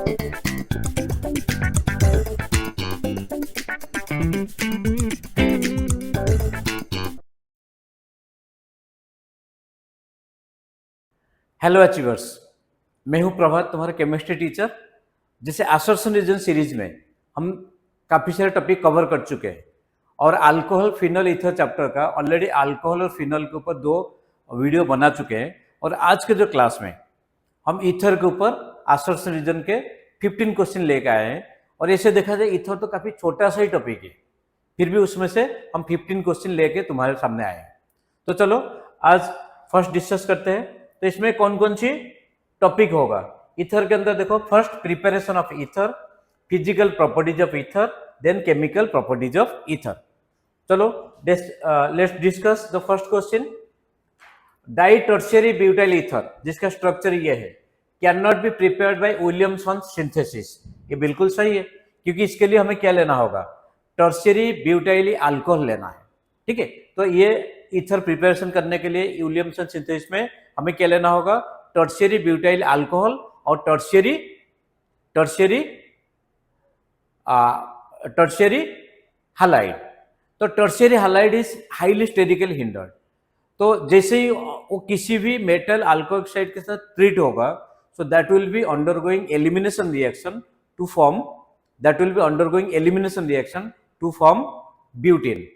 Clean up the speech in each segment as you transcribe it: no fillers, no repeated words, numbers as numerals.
Hello achievers, मैं हूं प्रभात, तुम्हारा केमिस्ट्री टीचर। जैसे असर्शन रीजन सीरीज में हम काफ़ी सारे टॉपिक कवर कर चुके हैं और अल्कोहल फिनल ईथर चैप्टर का ऑलरेडी अल्कोहल और फिनल के ऊपर 2 वीडियो बना चुके हैं। और आज के जो क्लास में हम ईथर के ऊपर असर्शन रीजन के 15 क्वेश्चन लेकर आए हैं। और ऐसे देखा जाए ईथर तो काफ़ी छोटा सा ही टॉपिक है, फिर भी उसमें से हम 15 क्वेश्चन लेके तुम्हारे सामने आए हैं। तो चलो आज फर्स्ट डिस्कस करते हैं। तो इसमें कौन कौन सी टॉपिक होगा ईथर के अंदर? देखो, first preparation of ether, physical properties of ether, then chemical properties of ether. चलो let's discuss the first question. Di tertiary butyl ether, जिसका स्ट्रक्चर ये है, can not be prepared by Williamson synthesis. ये बिल्कुल सही है, क्योंकि इसके लिए हमें क्या लेना होगा? टर्शियरी ब्यूटाइल अल्कोहल लेना है। ठीक है, तो ये ईथर प्रिपरेशन करने के लिए विलियमसन सिंथेसिस में हमें क्या लेना होगा? टर्शियरी ब्यूटाइल अल्कोहल और टर्शियरी हैलाइड। तो tertiary halide is highly sterically hindered. तो जैसे ही वो किसी भी मेटल अल्कोक्साइड के साथ ट्रीट होगा, so that will be undergoing elimination reaction to form butene,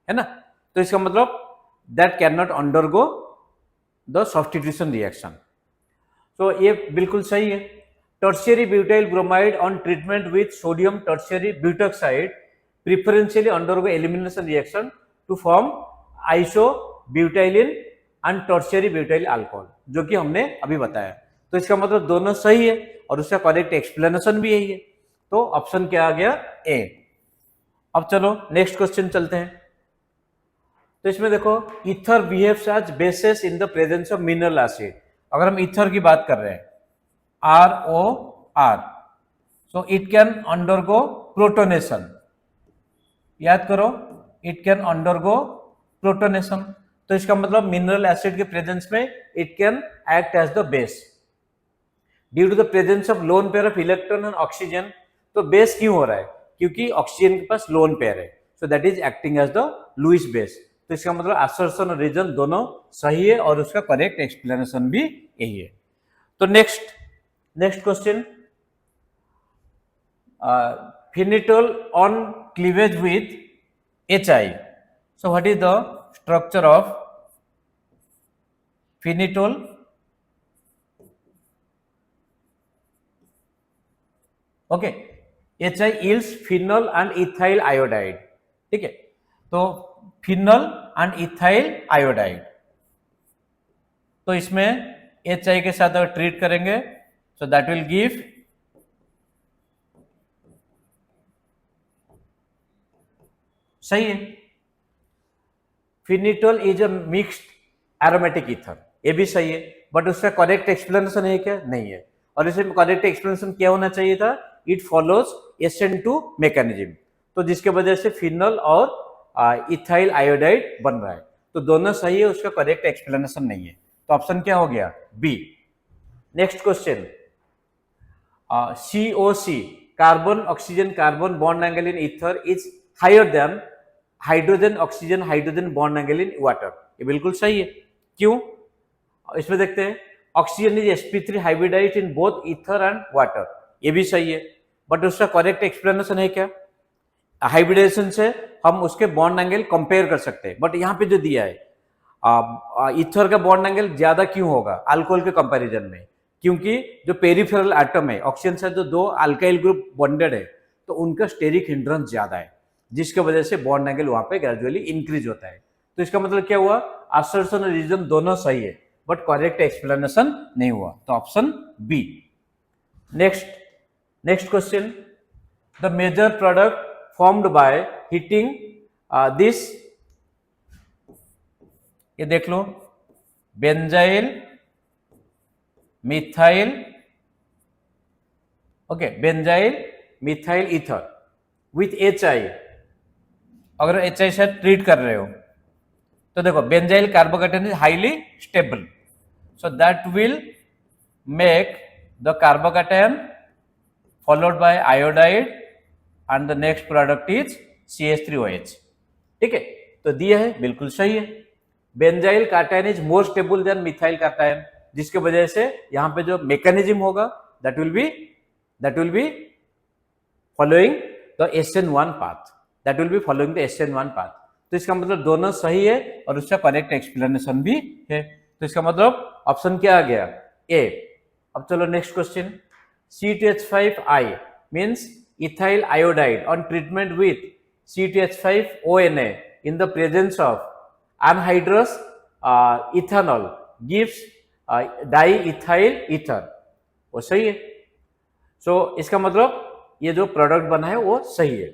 है ना? तो इसका मतलब that can not undergo the substitution reaction. तो ये बिल्कुल सही है। Tertiary butyl bromide on treatment with sodium tertiary butoxide preferentially undergo elimination reaction to form iso butylene and tertiary butyl alcohol, जो कि हमने अभी बताया। तो इसका मतलब दोनों सही है और उसका करेक्ट एक्सप्लेनेशन भी यही है। तो ऑप्शन क्या आ गया? ए। अब चलो नेक्स्ट क्वेश्चन चलते हैं। तो इसमें देखो, ether behaves as bases in the presence of mineral acid. अगर हम ईथर की बात कर रहे हैं, ROR, so it can undergo protonation. याद करो, इट कैन अंडरगो प्रोटोनेशन। तो इसका मतलब मिनरल एसिड के प्रेजेंस में it can act as the base due to the presence of lone pair of electron and oxygen. तो बेस क्यों हो रहा है? क्योंकि ऑक्सीजन के पास लोन पेयर है, so that is acting as the Lewis base. तो इसका मतलब असर्शन और रीजन दोनों सही है और उसका करेक्ट एक्सप्लेनेशन भी यही है। तो next question, phenetole on cleavage with HI। So what is the structure of phenol? Okay, HI yields phenol and ethyl iodide। ठीक है, तो फिनल एंड इथाइल आयोडाइड। तो इसमें HI के साथ अगर ट्रीट करेंगे, सो दैट विल गिव सही है। Phenetole is a mixed aromatic ether, ये भी सही है, बट उसका करेक्ट एक्सप्लेनेशन है क्या? नहीं है। और इसमें करेक्ट एक्सप्लेनेशन क्या होना चाहिए था? It follows SN2 mechanism. तो जिसके वजह से फिनल और इथाइल आयोडाइड बन रहा है। तो दोनों सही है, उसका करेक्ट एक्सप्लेनेशन नहीं है। तो ऑप्शन क्या हो गया? B. Next question, COC, carbon oxygen carbon bond angle in ether is higher than hydrogen oxygen hydrogen bond angle in water. ये बिल्कुल सही है। क्यों? इसमें देखते हैं, oxygen is sp3 hybridized in both ether and water. ये भी सही है, बट उसका करेक्ट एक्सप्लेनेशन है क्या? हाइब्रिडाइजेशन से हम उसके बॉन्ड एंगल कंपेयर कर सकते हैं, बट यहाँ पे जो दिया है, ईथर का बॉन्ड एंगल ज्यादा क्यों होगा अल्कोहल के कंपैरिजन में? क्योंकि जो पेरिफेरल एटम है, ऑक्सीजन से जो 2 अल्काइल ग्रुप बॉन्डेड है, तो उनका स्टेरिक हिंड्रेंस ज्यादा है, जिसके वजह से बॉन्ड एंगल वहां पे ग्रेजुअली इंक्रीज होता है। तो इसका मतलब क्या हुआ? असर्शन और रीजन दोनों सही है, बट करेक्ट एक्सप्लेनेशन नहीं हुआ। तो option B. Next question, the major product formed by heating this, ये देख लो, benzyl methyl, okay, benzyl methyl ether with HI। अगर HI से ट्रीट कर रहे हो तो देखो, benzyl carbocation is highly stable, so that will make the carbocation followed by iodide and the next product is CH3OH. ठीक है, तो दिया है, बिल्कुल सही है। Benzyl cation is more stable than methyl cation, जिसके वजह से यहाँ पे जो मैकेनिज्म होगा that will be following the SN1 path, that will be following the SN1 path. तो इसका मतलब दोनों सही है और उसका करेक्ट एक्सप्लेनेशन भी है। तो इसका मतलब ऑप्शन क्या आ गया? ए। अब चलो next question. C2H5I means ethyl iodide on treatment with C2H5ONa in the presence of anhydrous ethanol gives diethyl ether। वो सही है। सो इसका मतलब ये जो प्रोडक्ट बना है वो सही है।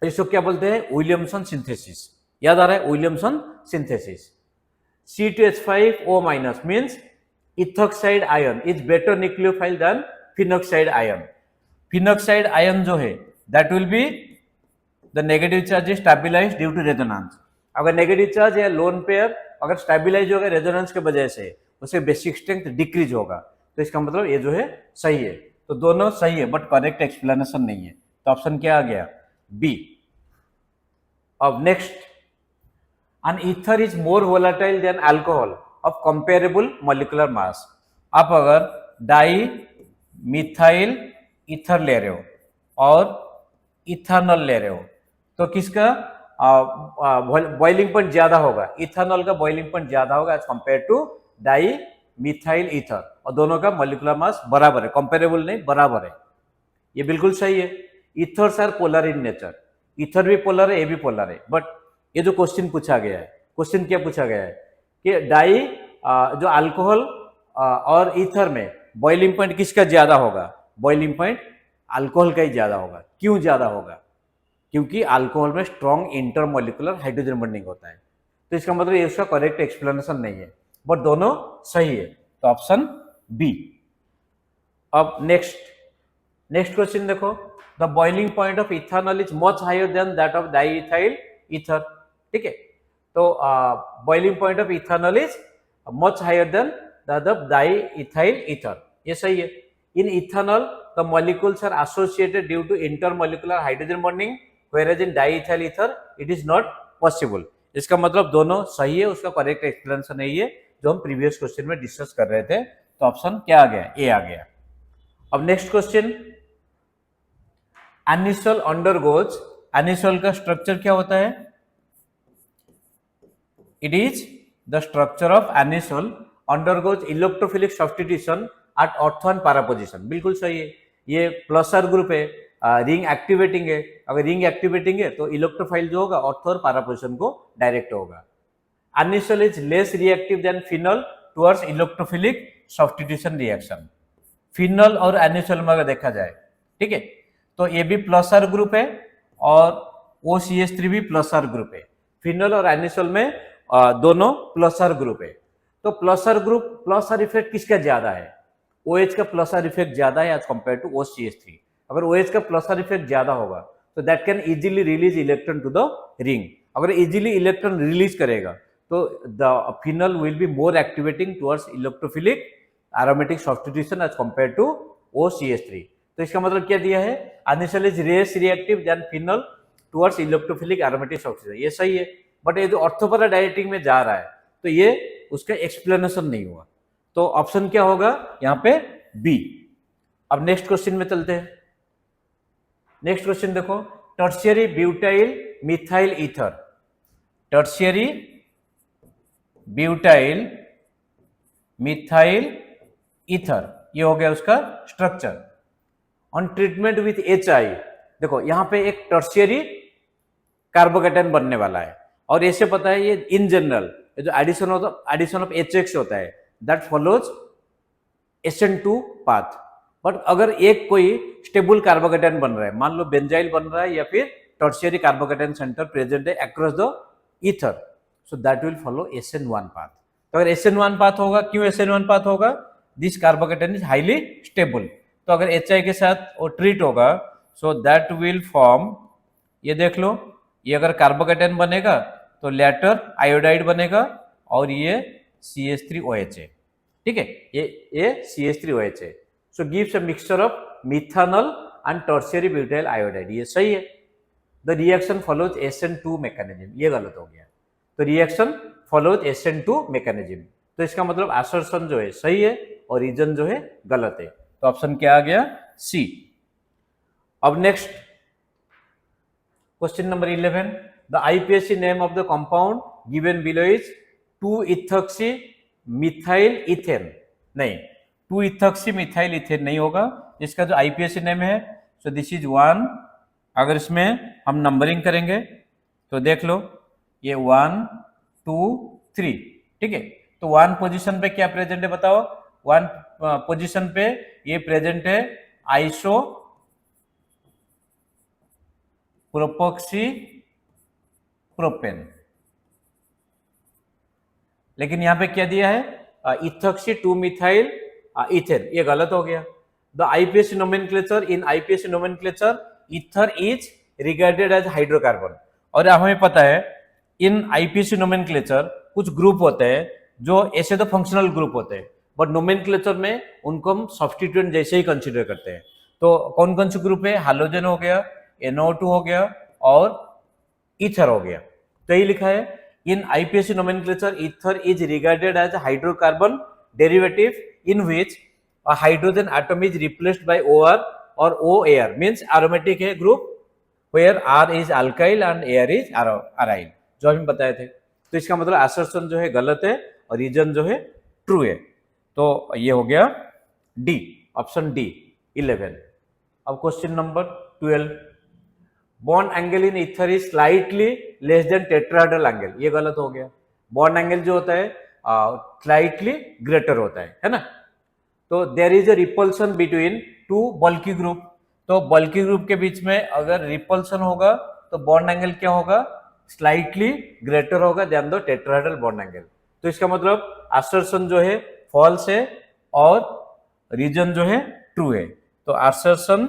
इसको क्या बोलते हैं? Williamson synthesis. याद आ रहा है? Williamson synthesis. C2H5O minus means ethoxide ion is better nucleophile than phenoxide ion. Phenoxide ion जो है that will be the negative charge is stabilized due to resonance. अगर नेगेटिव चार्ज या लोन पेयर अगर stabilize होगा resonance के वजह से, उसे बेसिक स्ट्रेंथ डिक्रीज होगा। तो इसका मतलब ये जो है सही है। तो दोनों सही है बट करेक्ट एक्सप्लेनेशन नहीं है। तो ऑप्शन क्या आ गया? बी। अब next, an ether is more volatile than alcohol of comparable molecular mass. आप अगर डाई मिथाइल ईथर ले रहे हो और इथानॉल ले रहे हो तो किसका बॉइलिंग पॉइंट ज्यादा होगा? इथानॉल का बॉइलिंग पॉइंट ज्यादा होगा as compare to dimethyl ether, और दोनों का मॉलिक्यूलर मास बराबर है, कंपेरेबल नहीं बराबर है। ये बिल्कुल सही है। Ethers are polar in nature, ether भी पोलर है, ये भी पोलर है। बट ये जो क्वेश्चन पूछा गया है, क्वेश्चन क्या पूछा गया है कि डाई जो अल्कोहल और ईथर में बॉइलिंग पॉइंट किसका ज्यादा होगा? बॉइलिंग पॉइंट अल्कोहल का ही ज्यादा होगा। क्यों ज्यादा होगा? क्योंकि अल्कोहल में स्ट्रॉन्ग इंटरमॉलिक्यूलर हाइड्रोजन बॉन्डिंग होता है। तो इसका मतलब ये उसका करेक्ट एक्सप्लेनेशन नहीं है, बट दोनों सही है। तो ऑप्शन बी। अब नेक्स्ट क्वेश्चन देखो। The boiling point of ethanol is much higher than that of diethyl ether. ठीक है, तो boiling point of ethanol is much higher than that of diethyl ether. ये सही है। In ethanol the molecules are associated due to intermolecular hydrogen bonding, whereas in diethyl ether it is not possible। इसका मतलब दोनों सही है, उसका correct explanation नहीं है जो हम प्रीवियस क्वेश्चन में डिस्कस कर रहे थे। तो ऑप्शन क्या आ गया? ए आ गया। अब next question, anisole undergoes, anisole का स्ट्रक्चर क्या होता है? It is the structure of anisole undergoes electrophilic substitution at ortho and para position. बिल्कुल सही है। ये प्लस आर ग्रुप है, रिंग एक्टिवेटिंग है। अगर रिंग एक्टिवेटिंग है तो इलेक्ट्रोफाइल जो होगा ऑर्थो और पैरा पोजीशन को डायरेक्ट होगा। Anisole is less reactive than phenol towards electrophilic substitution reaction. Phenol और एनिसोल में अगर देखा जाए, ठीक है, तो ये भी प्लस आर ग्रुप है और OCH3 भी प्लस आर ग्रुप है। फिनॉल और एनिसोल में दोनों प्लस आर ग्रुप है। तो plus R group, plus R effect किसका ज्यादा है? OH का प्लस आर इफेक्ट ज्यादा है एज कंपेयर टू OCH3। अगर OH का प्लस आर इफेक्ट ज्यादा होगा तो that can easily release electron to the ring. अगर इजीली इलेक्ट्रॉन रिलीज करेगा तो the phenol will be more activating towards electrophilic aromatic substitution as compare to OCH3। तो इसका मतलब क्या दिया है? Anisole is less reactive than phenol towards electrophilic aromatic substitution. ये सही है, बट ये जो ऑर्थोपैरा डायरेक्टिंग में जा रहा है तो ये उसका एक्सप्लेनेशन नहीं हुआ। तो ऑप्शन क्या होगा यहाँ पे? बी। अब नेक्स्ट क्वेश्चन में चलते हैं। नेक्स्ट क्वेश्चन देखो, tertiary butyl methyl ether, tertiary butyl methyl ether, ये हो गया उसका structure. On treatment with HI, देखो यहाँ पे एक टर्शियरी कार्बोकेटायन बनने वाला है और ऐसे पता है ये इन जनरल जो एडिशन ऑफ HX होता है that follows SN2 path. But अगर एक कोई स्टेबल कार्बोकेटायन बन रहा है, मान लो बेंजाइल बन रहा है या फिर टर्शियरी कार्बोकेटायन सेंटर प्रेजेंट है across the ether, so that will follow SN1 path. तो अगर SN1 पाथ होगा, क्यों SN1 पाथ होगा? This carbocation is highly stable. तो अगर HI के साथ वो ट्रीट होगा सो दैट विल फॉर्म, ये देख लो, ये अगर कार्बोकेटायन बनेगा तो लेटर आयोडाइड बनेगा और ये CH3OH है। ठीक है, ये CH3OH है। So gives a mixture of methanol and tertiary butyl iodide, ये सही है। The reaction follows SN2 mechanism, ये गलत हो गया। तो रिएक्शन फॉलोज SN2 मैकेनिज्म, तो इसका मतलब असर्शन जो है सही है और रीजन जो है गलत है। तो ऑप्शन क्या आ गया? सी। अब next question number 11, the IPSC name of the compound given below is 2-इथॉक्सी मिथाइल इथेन। नहीं, 2-इथॉक्सी मिथाइल इथेन नहीं होगा। इसका जो IPSC नेम है, सो दिस इज 1। अगर इसमें हम नंबरिंग करेंगे तो देख लो, ये 1 2 3, ठीक है। तो 1 पोजीशन पे क्या प्रेजेंट है बताओ? 1 पोजीशन पे ये प्रेजेंट है आइसो प्रोपोक्सी प्रोपेन, लेकिन यहां पे क्या दिया है? इथॉक्सी 2 मिथाइल इथेन, ये गलत हो गया। The IPSC nomenclature, in IPSC nomenclature ether is regarded as hydrocarbon. और हमें पता है इन IPSC नोमेनक्लेचर कुछ ग्रुप होते हैं जो ऐसे तो फंक्शनल ग्रुप होते हैं, बट नोमेनक्लेचर में उनको हम सब्स्टिट्यूएंट जैसे ही कंसीडर करते हैं। तो कौन कौन से ग्रुप है? हाइड्रोजन हो गया, NO2 हो गया और ईथर हो गया। तो यही लिखा है, in IPSC nomenclature ether is regarded as a hydrocarbon derivative in which a hydrogen atom is replaced by OR or OAR, means aromatic है group where R is alkyl and AR is aryl, जो हम बताए थे। तो इसका मतलब assertion जो है गलत है और रीजन जो है ट्रू है। तो ये हो गया डी, ऑप्शन डी 11। अब question number 12, bond angle in ether is slightly less than tetrahedral angle, ये गलत हो गया। बॉन्ड एंगल जो होता है स्लाइटली ग्रेटर होता है ना। तो there is a repulsion between 2 bulky group, तो बल्की ग्रुप के बीच में अगर रिपल्सन होगा तो बॉन्ड एंगल क्या होगा? स्लाइटली ग्रेटर होगा than the tetrahedral bond angle. तो इसका मतलब असर्शन जो है फॉल्स है और रीजन जो है ट्रू है। तो असर्शन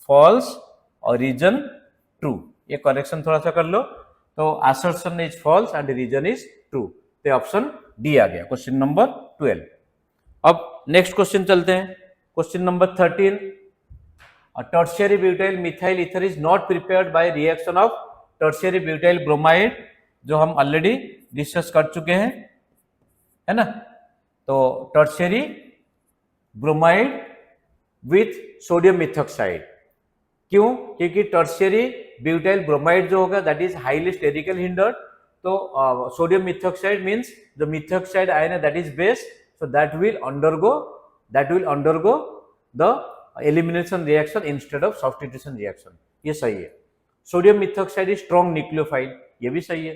फॉल्स और रीजन ट्रू, ये करेक्शन थोड़ा सा कर लो। तो assertion is false and reason is true, तो ऑप्शन डी आ गया क्वेश्चन नंबर 12। अब नेक्स्ट क्वेश्चन चलते हैं, question number 13, tertiary butyl methyl ether is not prepared by reaction of tertiary butyl bromide, जो हम ऑलरेडी डिस्कस कर चुके हैं, है ना। तो tertiary bromide with sodium methoxide, क्यों? क्योंकि टर्शियरी ब्यूटाइल ब्रोमाइड जो होगा that is highly sterical hindered. तो sodium methoxide means the methoxide ion है that is base, so that will undergo the elimination reaction instead of substitution reaction, ये सही है। Sodium methoxide is strong nucleophile, ये भी सही है,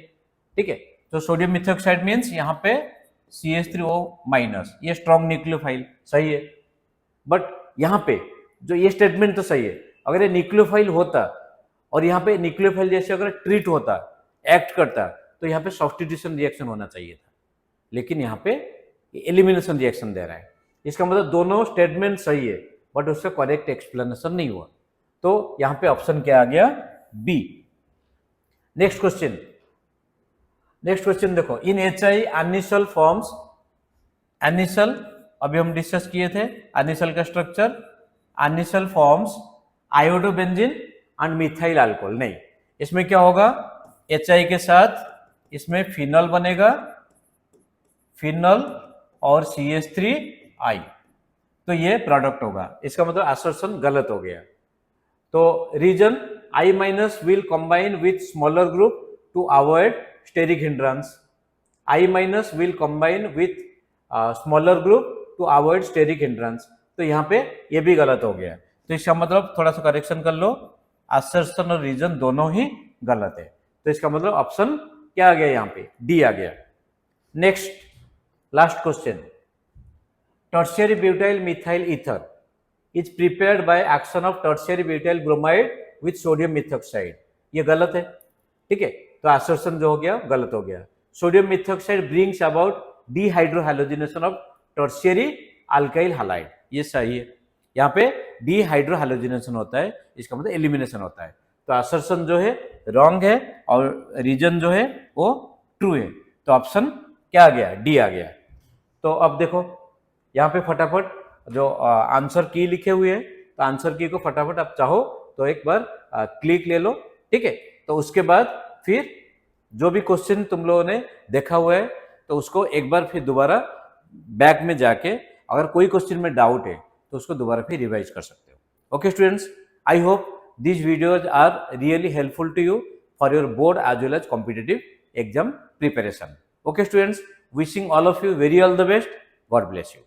ठीक है। तो सोडियम मिथॉक्साइड मींस यहाँ पे CH3O-, ये स्ट्रॉन्ग न्यूक्लियोफाइल, सही है। बट यहाँ पे जो ये स्टेटमेंट तो सही है, अगर ये न्यूक्लियोफाइल होता और यहाँ पे न्यूक्लियोफाइल जैसे अगर ट्रीट होता, एक्ट करता, तो यहाँ पे सब्स्टिट्यूशन रिएक्शन होना चाहिए था, लेकिन यहाँ पे एलिमिनेशन रिएक्शन दे रहा है। इसका मतलब दोनों स्टेटमेंट सही है बट उसका करेक्ट एक्सप्लेनेशन नहीं हुआ। तो यहाँ पे ऑप्शन क्या आ गया? बी। नेक्स्ट क्वेश्चन देखो, इन HI एनिसल फॉर्म्स, एनिसल अभी हम डिस्कस किए थे एनिसल का structure, anisole forms iodobenzene and methyl alcohol. नहीं, इसमें क्या होगा? HI के साथ इसमें फिनॉल बनेगा, फिनॉल और CH3I, तो ये प्रोडक्ट होगा। इसका मतलब असर्शन गलत हो गया। तो reason I- will combine with smaller group to avoid steric hindrance, I- will combine with smaller group to avoid steric hindrance, तो यहाँ पे ये भी गलत हो गया। तो इसका मतलब थोड़ा सा करेक्शन कर लो, असर्शन और रीजन दोनों ही गलत है। तो इसका मतलब ऑप्शन क्या आ गया? यहाँ पे डी आ गया। Next last question, tertiary butyl methyl ether is prepared by action of tertiary butyl bromide with sodium methoxide, ये गलत है, ठीक है। तो असर्शन जो हो गया गलत हो गया। Sodium methoxide brings about dehydrohalogenation of tertiary alkyl halide, ये सही है। यहाँ पे डिहाइड्रोहैलोजिनेशन होता है, इसका मतलब एलिमिनेशन होता है। तो असर्शन जो है रॉन्ग है और रीजन जो है वो ट्रू है। तो ऑप्शन क्या आ गया? डी आ गया। तो अब देखो यहाँ पे फटाफट जो आंसर की लिखे हुए हैं, तो आंसर की को फटाफट आप चाहो तो एक बार क्लिक ले लो, ठीक है। तो उसके बाद फिर जो भी क्वेश्चन तुम लोगों ने देखा हुआ है तो उसको एक बार फिर दोबारा बैक में जाके अगर कोई क्वेश्चन में डाउट है तो उसको दोबारा फिर रिवाइज कर सकते हो। Okay students, I hope these videos are really helpful to you for your board as well as competitive exam preparation. Okay students, wishing all of you very all the best. God bless you.